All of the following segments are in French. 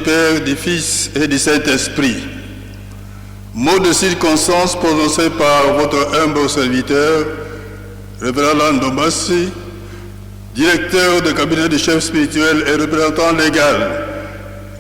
Père, du Fils et du Saint-Esprit. Mot de circonstance prononcé par votre humble serviteur, Révérend Lando Bassi, directeur de cabinet du chef spirituel et représentant légal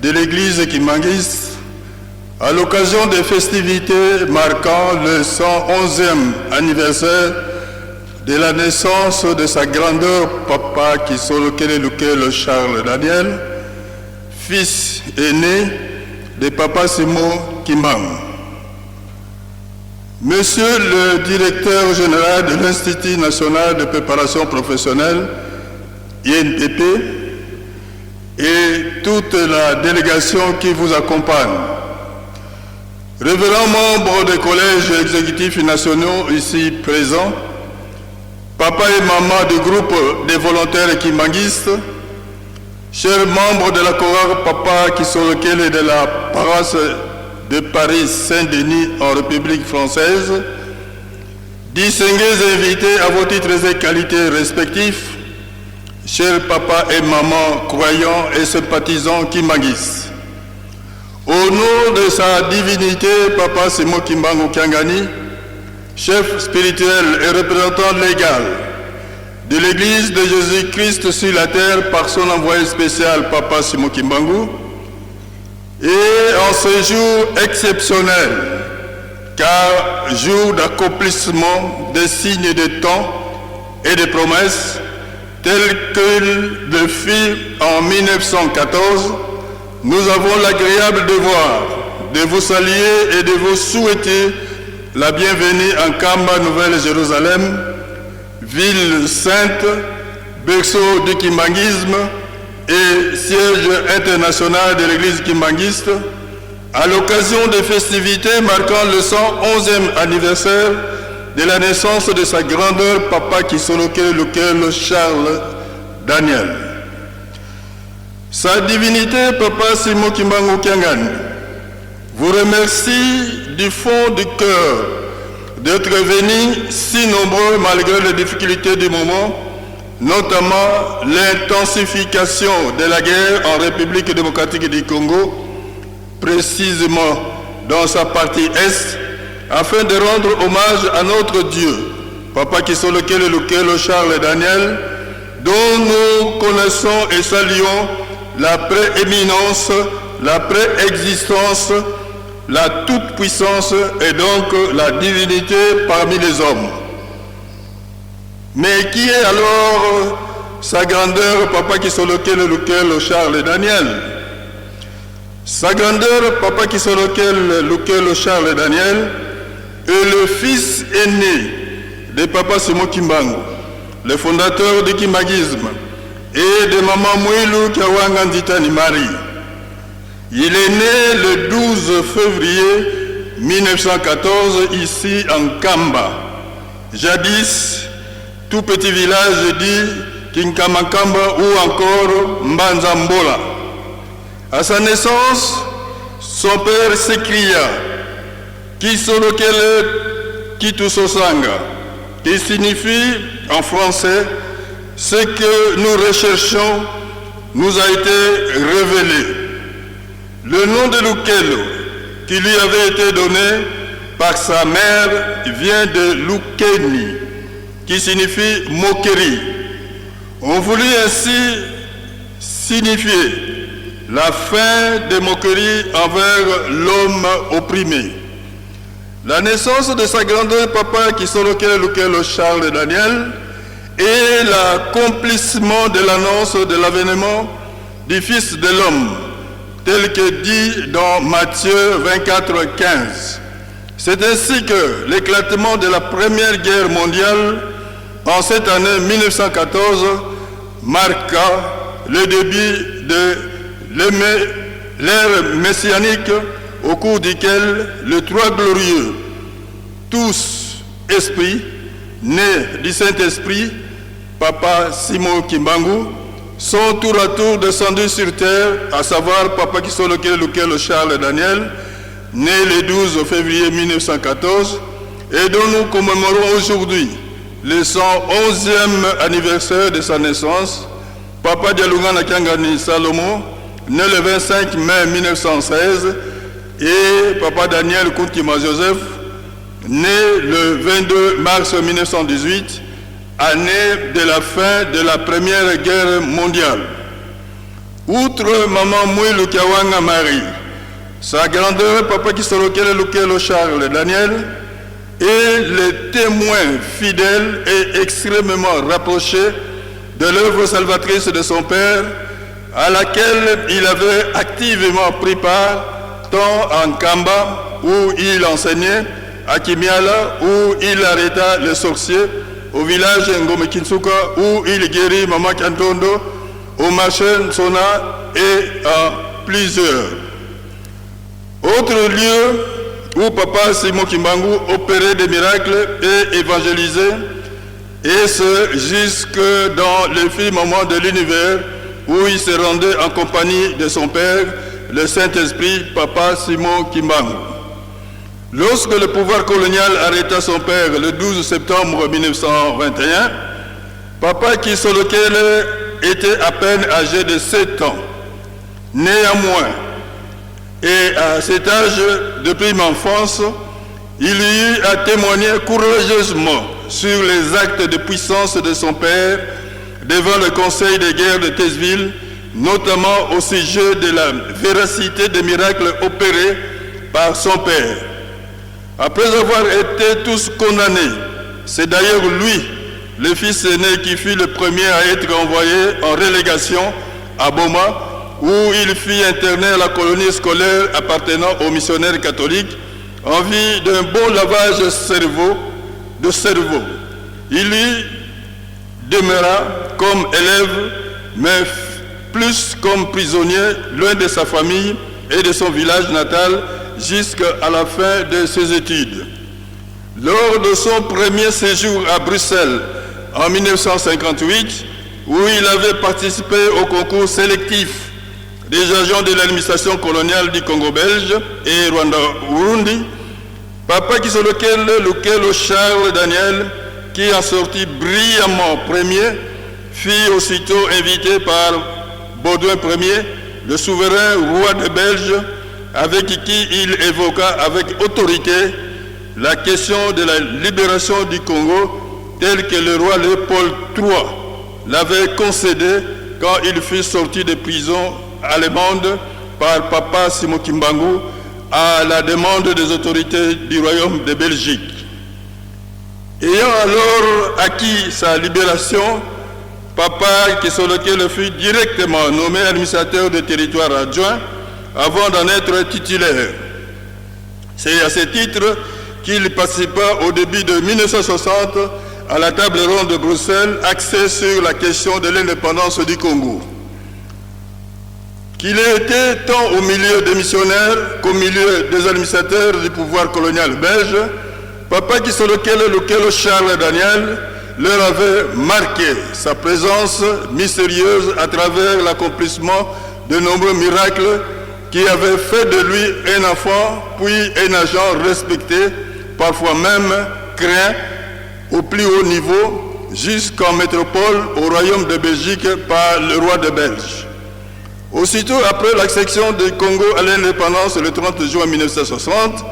de l'église Kimangis, à l'occasion des festivités marquant le 111e anniversaire de la naissance de sa grandeur Papa Kisolo Charles Daniel, fils aîné de Papa Simon Kimbangu. Monsieur le directeur général de l'Institut national de préparation professionnelle, INPP, et toute la délégation qui vous accompagne, révérends membres des collèges exécutifs nationaux ici présents, papa et maman du groupe des volontaires kimbanguistes, chers membres de la chorale Papa Kisolokel et de la paroisse de Paris Saint-Denis en République française, distingués invités à vos titres et qualités respectifs, chers papa et maman croyants et sympathisants kimbanguistes. Au nom de sa divinité, Papa Simon Kimbangu Kiangani, chef spirituel et représentant légal de l'Église de Jésus-Christ sur la terre par son envoyé spécial, Papa Simon Kimbangu, et en ce jour exceptionnel, car jour d'accomplissement des signes de temps et de promesses, tels que le fit en 1914, nous avons l'agréable devoir de vous saluer et de vous souhaiter la bienvenue en Kamba, Nouvelle-Jérusalem, ville sainte, berceau du kimbanguisme et siège international de l'église kimbanguiste, à l'occasion des festivités marquant le 111e anniversaire de la naissance de sa grandeur Papa Kisolokel Charles Daniel. Sa divinité Papa Simon Kimbangu Kiangani vous remercie du fond du cœur d'être venus si nombreux malgré les difficultés du moment, notamment l'intensification de la guerre en République démocratique du Congo, précisément dans sa partie Est, afin de rendre hommage à notre Dieu, Papa Kisolokel Charles Daniel, dont nous connaissons et saluons la prééminence, la préexistence, la toute-puissance et donc la divinité parmi les hommes. Mais qui est alors sa grandeur, Papa Kisolokel Charles Daniel? Sa grandeur, Papa Kisolokel Charles Daniel, est le fils aîné de Papa Simon Kimbangu, le fondateur du kimbanguisme, et de Maman Mouilou Kiawanga Nditani Marie. Il est né le 12 février 1914 ici en Kamba, jadis tout petit village dit Kinkamakamba ou encore Mbanzambola. À sa naissance, son père s'écria Kisolokele Kitusosanga, qui signifie en français ce que nous recherchons nous a été révélé. Le nom de Lukelo, qui lui avait été donné par sa mère, vient de Lukeni, qui signifie moquerie. On voulut ainsi signifier la fin des moqueries envers l'homme opprimé. La naissance de sa grandeur Papa Kisolokel Charles Daniel et l'accomplissement de l'annonce de l'avènement du Fils de l'homme, tel que dit dans Matthieu 24, 15. C'est ainsi que l'éclatement de la Première Guerre mondiale en cette année 1914 marqua le début de l'ère messianique au cours duquel les trois glorieux, tous esprits, nés du Saint-Esprit, Papa Simon Kimbangu, sont tour à tour descendus sur terre, à savoir Papa Kisolokel Charles Daniel, né le 12 février 1914, et dont nous commémorons aujourd'hui le 111e anniversaire de sa naissance, Papa Dialungana Kiangani Salomon, né le 25 mai 1916, et Papa Daniel Kuntima Joseph, né le 22 mars 1918, année de la fin de la Première Guerre mondiale. Outre Maman Mouy Lukiawanga Marie, sa grandeur Papa Kisolokele Lukelo Charles Daniel, et les témoins fidèles et extrêmement rapprochés de l'œuvre salvatrice de son père, à laquelle il avait activement pris part, tant en Kamba, où il enseignait, à Kimiala, où il arrêta les sorciers, au village Ngome Kinsuka, où il guérit Mama Kantondo, au marché Nsona et à plusieurs autres lieux où Papa Simon Kimbangu opérait des miracles et évangélisait, et ce jusque dans les films moments de l'univers où il se rendait en compagnie de son père, le Saint-Esprit, Papa Simon Kimbangu. Lorsque le pouvoir colonial arrêta son père le 12 septembre 1921, Papa Kisolokele était à peine âgé de 7 ans. Néanmoins, et à cet âge, depuis mon enfance, il eut à témoigner courageusement sur les actes de puissance de son père devant le Conseil de guerre de Tazeville, notamment au sujet de la véracité des miracles opérés par son père. Après avoir été tous condamnés, c'est d'ailleurs lui, le fils aîné, qui fut le premier à être envoyé en relégation à Boma, où il fut interné à la colonie scolaire appartenant aux missionnaires catholiques en vue d'un bon lavage de cerveau. Il y demeura comme élève, mais plus comme prisonnier, loin de sa famille et de son village natal, jusqu'à la fin de ses études. Lors de son premier séjour à Bruxelles en 1958, où il avait participé au concours sélectif des agents de l'administration coloniale du Congo belge et Rwanda-Urundi, Papa Kisolokele Lukelo Charles Daniel, qui a sorti brillamment premier, fut aussitôt invité par Baudouin Ier, le souverain roi de Belge, avec qui il évoqua avec autorité la question de la libération du Congo, telle que le roi Léopold III l'avait concédé quand il fut sorti de prison allemande par Papa Simon Kimbangu à la demande des autorités du Royaume de Belgique. Ayant alors acquis sa libération, Papa Kisolokele fut directement nommé administrateur de territoire adjoint avant d'en être titulaire. C'est à ce titre qu'il participa au début de 1960 à la table ronde de Bruxelles axée sur la question de l'indépendance du Congo. Qu'il ait été tant au milieu des missionnaires qu'au milieu des administrateurs du pouvoir colonial belge, Papa Kisolokele Lukelo Charles Daniel leur avait marqué sa présence mystérieuse à travers l'accomplissement de nombreux miracles qui avaient fait de lui un enfant puis un agent respecté, parfois même craint au plus haut niveau, jusqu'en métropole au Royaume de Belgique par le roi de Belge. Aussitôt après l'accession du Congo à l'indépendance le 30 juin 1960,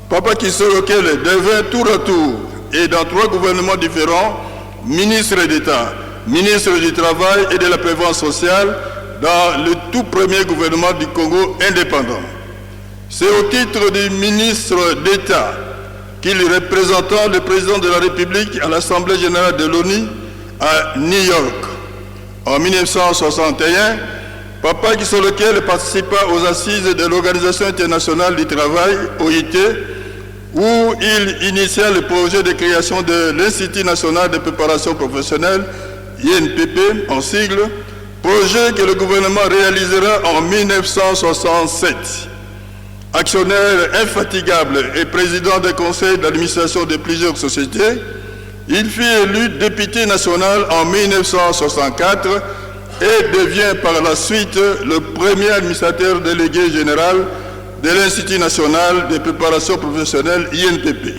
Papa Kisolokele devint tour à tour et dans 3 gouvernements différents, ministre d'État, ministre du Travail et de la Prévoyance sociale dans le tout premier gouvernement du Congo indépendant. C'est au titre du ministre d'État qu'il représenta le président de la République à l'Assemblée générale de l'ONU à New York. En 1961, Papa Kisolokele participa aux assises de l'Organisation internationale du travail, OIT, où il initia le projet de création de l'Institut national de préparation professionnelle, INPP en sigle, projet que le gouvernement réalisera en 1967. Actionnaire infatigable et président des conseils d'administration de plusieurs sociétés, il fut élu député national en 1964 et devient par la suite le premier administrateur délégué général de l'Institut national de préparation professionnelle INPP.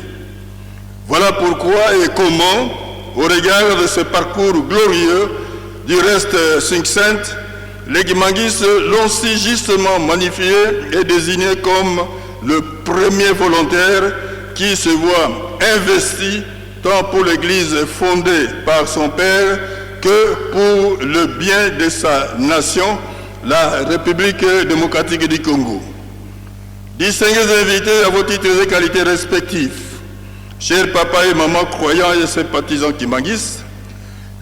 Voilà pourquoi et comment, au regard de ce parcours glorieux, du reste succinct, les Kimangis l'ont si justement magnifié et désigné comme le premier volontaire qui se voit investi tant pour l'Église fondée par son père que pour le bien de sa nation, la République démocratique du Congo. Distingués invités à vos titres et qualités respectifs, chers papas et mamans croyants et sympathisants Kimangis,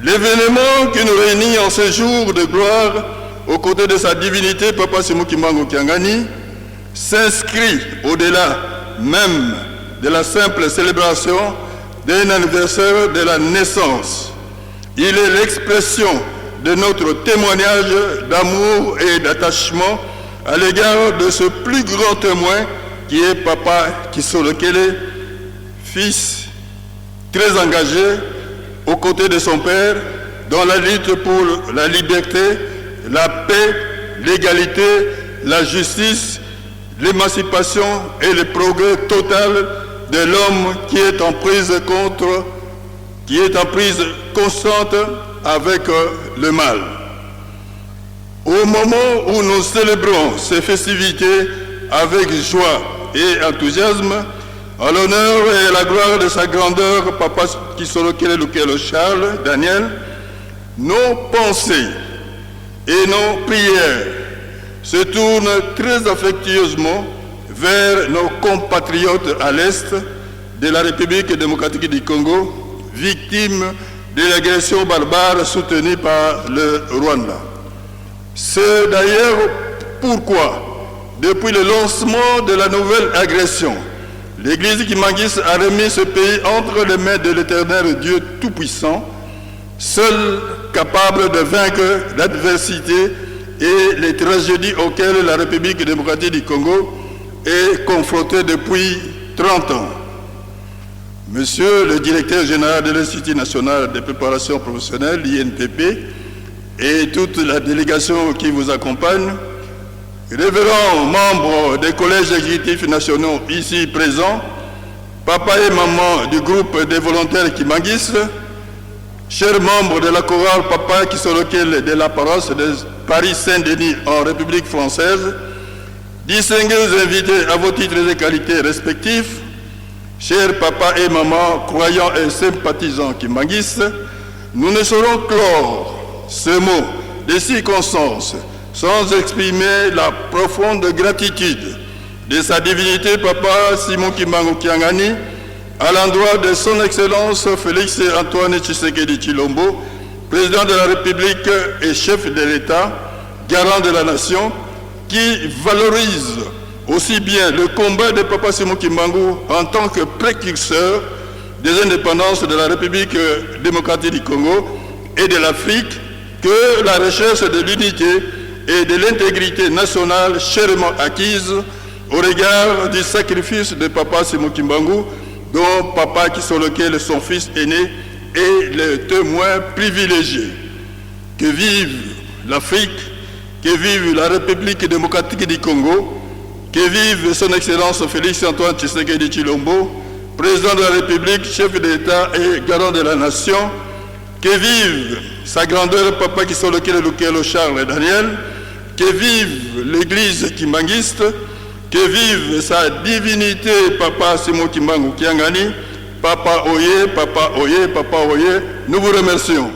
l'événement qui nous réunit en ce jour de gloire aux côtés de sa divinité, Papa Simon Kimbangu Kiangani, s'inscrit au-delà même de la simple célébration d'un anniversaire de la naissance. Il est l'expression de notre témoignage d'amour et d'attachement à l'égard de ce plus grand témoin qui est Papa Kisolokele, fils très engagé aux côtés de son père dans la lutte pour la liberté, la paix, l'égalité, la justice, l'émancipation et le progrès total de l'homme qui est en prise constante avec le mal. Au moment où nous célébrons ces festivités avec joie et enthousiasme, à l'honneur et à la gloire de sa grandeur, Papa Kisolokele Lukelo Charles Daniel, nos pensées et nos prières se tournent très affectueusement vers nos compatriotes à l'Est de la République démocratique du Congo, victimes de l'agression barbare soutenue par le Rwanda. C'est d'ailleurs pourquoi, depuis le lancement de la nouvelle agression, l'Église Kimangis a remis ce pays entre les mains de l'Éternel Dieu Tout-Puissant, seul capable de vaincre l'adversité et les tragédies auxquelles la République démocratique du Congo est confrontée depuis 30 ans. Monsieur le directeur général de l'Institut national de préparation professionnelle, l'INPP, et toute la délégation qui vous accompagne, révérends membres des collèges exécutifs nationaux ici présents, papa et maman du groupe des volontaires Kimangis, chers membres de la chorale Papa Kisolokele de la paroisse de Paris-Saint-Denis en République française, distingués invités à vos titres et qualités respectifs, chers papas et mamans croyants et sympathisants Kimangis, nous ne saurons clore ce mot de circonstance sans exprimer la profonde gratitude de sa divinité Papa Simon Kimbangu Kiangani à l'endroit de son Excellence Félix Antoine Tshisekedi Tshilombo, président de la République et chef de l'État, garant de la nation, qui valorise aussi bien le combat de Papa Simon Kimbangu en tant que précurseur des indépendances de la République démocratique du Congo et de l'Afrique que la recherche de l'unité et de l'intégrité nationale chèrement acquise au regard du sacrifice de Papa Simon Kimbangu, dont Papa Kisolokele, son fils aîné, est le témoin privilégié. Que vive l'Afrique, que vive la République démocratique du Congo, que vive son Excellence Félix Antoine Tshisekedi Tshilombo, président de la République, chef d'État et garant de la nation, que vive sa grandeur Papa Kisolokele Lukelo Charles Daniel, que vive l'Église kimangiste, que vive sa divinité Papa Simon Kimbangu Kiangani, Papa Oye, Papa Oye, Papa Oye, nous vous remercions.